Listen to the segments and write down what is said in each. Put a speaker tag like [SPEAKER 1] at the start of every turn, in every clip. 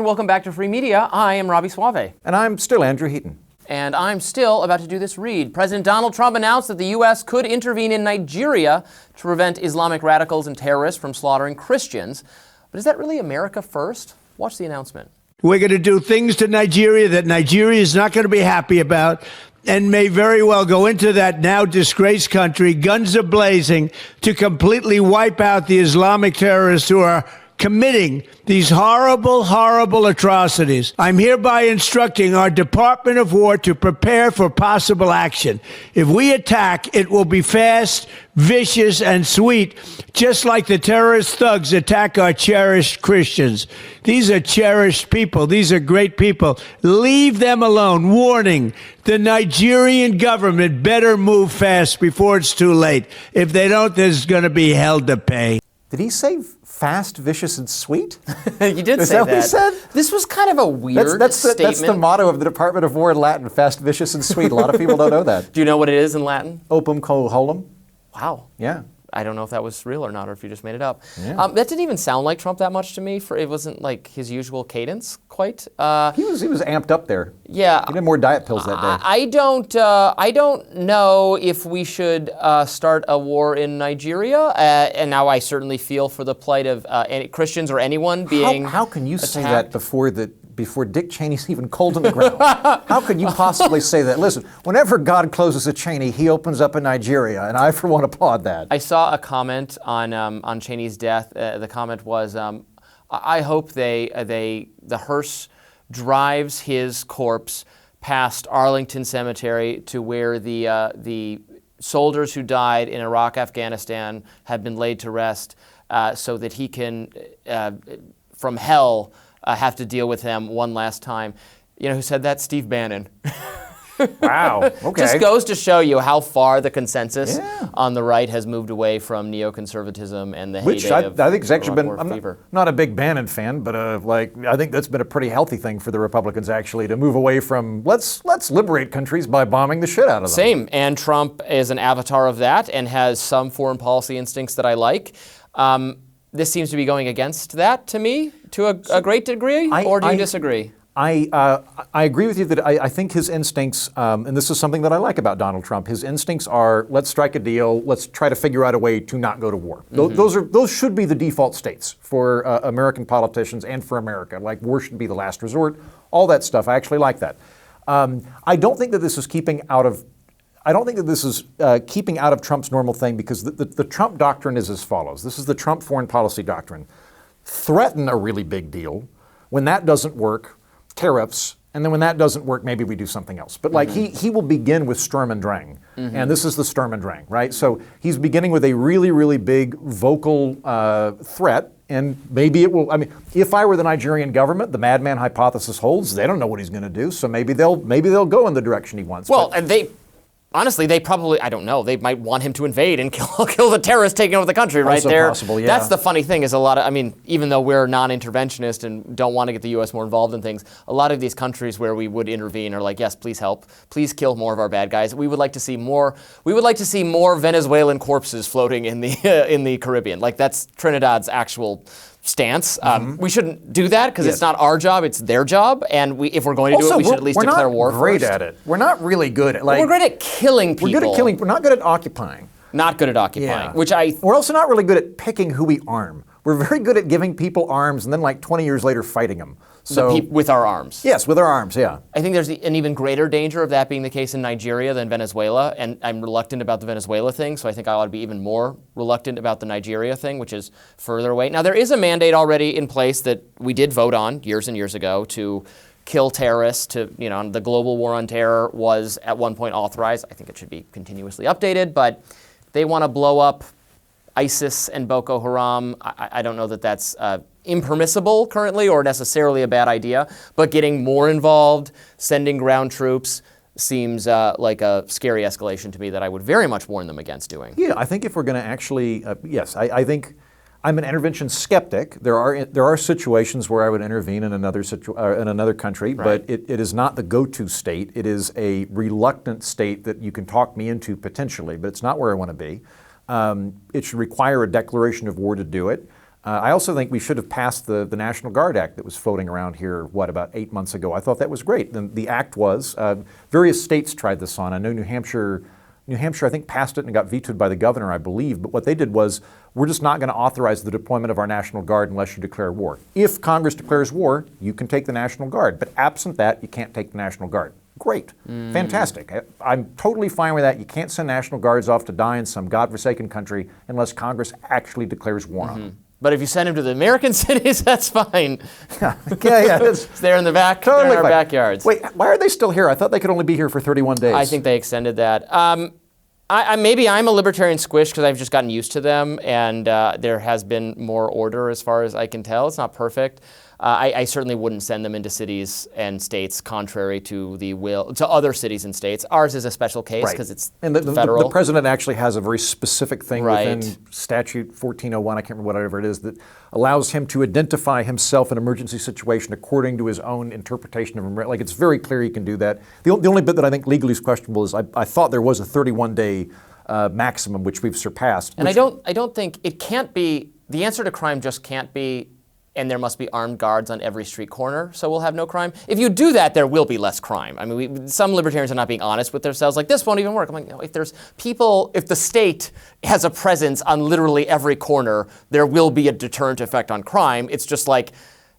[SPEAKER 1] welcome back to Free Media. I am Robby Soave.
[SPEAKER 2] And I'm still Andrew Heaton.
[SPEAKER 1] And I'm still about to do this read. President Donald Trump announced that the U.S. could intervene in Nigeria to prevent Islamic radicals and terrorists from slaughtering Christians. But is that really America first? Watch the announcement.
[SPEAKER 3] We're going to do things to Nigeria that Nigeria is not going to be happy about and may very well go into that now disgraced country, guns are blazing, to completely wipe out the Islamic terrorists who are committing these horrible, horrible atrocities. I'm hereby instructing our Department of War to prepare for possible action. If we attack, it will be fast, vicious, and sweet, just like the terrorist thugs attack our cherished Christians. These are cherished people. These are great people. Leave them alone. Warning, the Nigerian government better move fast before it's too late. If they don't, there's going to be hell to pay.
[SPEAKER 2] Did he say fast, vicious, and sweet?
[SPEAKER 1] You did
[SPEAKER 2] Is
[SPEAKER 1] say
[SPEAKER 2] that what he said?
[SPEAKER 1] This was kind of a weird statement.
[SPEAKER 2] That's the motto of the Department of War in Latin, fast, vicious, and sweet. A lot of people don't know that.
[SPEAKER 1] Do you know what it is in Latin?
[SPEAKER 2] Opum coholum.
[SPEAKER 1] Wow.
[SPEAKER 2] Yeah.
[SPEAKER 1] I don't know if that was real or not, or if you just made it up.
[SPEAKER 2] Yeah.
[SPEAKER 1] That didn't even sound like Trump that much to me. It wasn't like his usual cadence, quite.
[SPEAKER 2] He was amped up there.
[SPEAKER 1] Yeah.
[SPEAKER 2] He did more diet pills that day.
[SPEAKER 1] I don't know if we should start a war in Nigeria. And now I certainly feel for the plight of any Christians or anyone being
[SPEAKER 2] How can you say
[SPEAKER 1] attacked.
[SPEAKER 2] that before Dick Cheney's even cold in the ground? How could you possibly say that? Listen, whenever God closes a Cheney, he opens up a Nigeria, and I, for one, applaud that.
[SPEAKER 1] I saw a comment on Cheney's death. The comment was, I hope the hearse drives his corpse past Arlington Cemetery to where the soldiers who died in Iraq, Afghanistan have been laid to rest, so that he can, from hell, have to deal with them one last time. You know who said that? Steve Bannon.
[SPEAKER 2] Wow. Okay.
[SPEAKER 1] Just goes to show you how far the consensus on the right has moved away from neoconservatism and the heyday of
[SPEAKER 2] I think has actually
[SPEAKER 1] Iraq
[SPEAKER 2] been.
[SPEAKER 1] War
[SPEAKER 2] I'm
[SPEAKER 1] fever.
[SPEAKER 2] not a big Bannon fan, but I think that's been a pretty healthy thing for the Republicans actually to move away from let's liberate countries by bombing the shit out of them.
[SPEAKER 1] Same, and Trump is an avatar of that and has some foreign policy instincts that I like. This seems to be going against that to me to a great degree, or do you disagree?
[SPEAKER 2] I agree with you that I think his instincts, and this is something that I like about Donald Trump, his instincts are, let's strike a deal, let's try to figure out a way to not go to war. Those should be the default states for American politicians and for America. Like, war should be the last resort, all that stuff. I actually like that. I don't think that this is keeping out of Trump's normal thing, because the Trump doctrine is as follows. This is the Trump foreign policy doctrine. Threaten a really big deal. When that doesn't work, tariffs, and then when that doesn't work, maybe we do something else. But like he will begin with Sturm and Drang, and this is the Sturm and Drang, right? So he's beginning with a really, really big vocal threat, and maybe it will. I mean, if I were the Nigerian government, the madman hypothesis holds. They don't know what he's going to do, so maybe they'll go in the direction he wants.
[SPEAKER 1] Well, and honestly, they probably, I don't know, they might want him to invade and kill the terrorists taking over the country right there.
[SPEAKER 2] Possible, yeah.
[SPEAKER 1] That's the funny thing is even though we're non-interventionist and don't want to get the U.S. more involved in things, a lot of these countries where we would intervene are like, yes, please help. Please kill more of our bad guys. We would like to see more Venezuelan corpses floating in the Caribbean. Like, that's Trinidad's actual stance. We shouldn't do that because it's not our job, it's their job. And if we're going to do it, we should at least declare war first.
[SPEAKER 2] We're not great at it. We're not really good at
[SPEAKER 1] we're great at killing people.
[SPEAKER 2] We're good at killing. We're not good at occupying.
[SPEAKER 1] Not good at occupying,
[SPEAKER 2] We're also not really good at picking who we arm. We're very good at giving people arms and then like 20 years later fighting them. So
[SPEAKER 1] with our arms.
[SPEAKER 2] Yes, with our arms, yeah.
[SPEAKER 1] I think there's an even greater danger of that being the case in Nigeria than Venezuela, and I'm reluctant about the Venezuela thing, so I think I ought to be even more reluctant about the Nigeria thing, which is further away. Now, there is a mandate already in place that we did vote on years and years ago to kill terrorists. The global war on terror was at one point authorized. I think it should be continuously updated, but they want to blow up ISIS and Boko Haram. I don't know that that's impermissible currently or necessarily a bad idea, but getting more involved, sending ground troops, seems like a scary escalation to me that I would very much warn them against doing.
[SPEAKER 2] Yeah, I think if we're going to actually, yes, I think I'm an intervention skeptic. There are situations where I would intervene in another country,
[SPEAKER 1] right.
[SPEAKER 2] But it is not the go-to state. It is a reluctant state that you can talk me into potentially, but it's not where I want to be. It should require a declaration of war to do it. I also think we should have passed the National Guard Act that was floating around here, about 8 months ago. I thought that was great. The act was, various states tried this on. I know New Hampshire, I think, passed it and got vetoed by the governor, I believe. But what they did was, we're just not going to authorize the deployment of our National Guard unless you declare war. If Congress declares war, you can take the National Guard. But absent that, you can't take the National Guard. Great. Fantastic. I'm totally fine with that. You can't send National Guards off to die in some godforsaken country unless Congress actually declares war on them.
[SPEAKER 1] But if you send them to the American cities, that's fine.
[SPEAKER 2] yeah.
[SPEAKER 1] It's there in the back,
[SPEAKER 2] Totally
[SPEAKER 1] they're in our
[SPEAKER 2] fine.
[SPEAKER 1] backyards.
[SPEAKER 2] Wait, why are they still here? I thought they could only be here for 31 days.
[SPEAKER 1] I think they extended that. Maybe I'm a libertarian squish because I've just gotten used to them, and there has been more order as far as I can tell. It's not perfect. I certainly wouldn't send them into cities and states contrary to the will to other cities and states. Ours is a special case because it's federal.
[SPEAKER 2] The president actually has a very specific thing
[SPEAKER 1] Right.
[SPEAKER 2] within statute 1401, I can't remember whatever it is, that allows him to identify himself in an emergency situation according to his own interpretation of him. Like, it's very clear he can do that. The only bit that I think legally is questionable is I thought there was a 31-day maximum, which we've surpassed.
[SPEAKER 1] And I don't think it can't be, the answer to crime just can't be, and there must be armed guards on every street corner, so we'll have no crime. If you do that, there will be less crime. I mean, some libertarians are not being honest with themselves, like, this won't even work. I'm like, no, if the state has a presence on literally every corner, there will be a deterrent effect on crime. It's just like,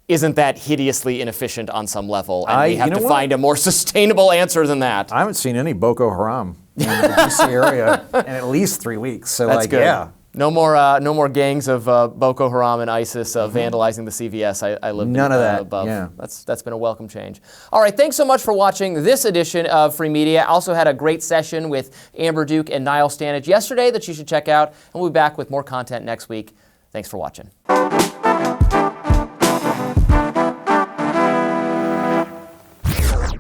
[SPEAKER 1] isn't that hideously inefficient on some level? And we have to find a more sustainable answer than that.
[SPEAKER 2] I haven't seen any Boko Haram in the DC area in at least 3 weeks. So,
[SPEAKER 1] That's good.
[SPEAKER 2] yeah.
[SPEAKER 1] No more gangs of Boko Haram and ISIS vandalizing the CVS. I live
[SPEAKER 2] None of that.
[SPEAKER 1] above.
[SPEAKER 2] Yeah.
[SPEAKER 1] That's been a welcome change. All right, thanks so much for watching this edition of Free Media. Also had a great session with Amber Duke and Niall Stanage yesterday that you should check out, and we'll be back with more content next week. Thanks for watching.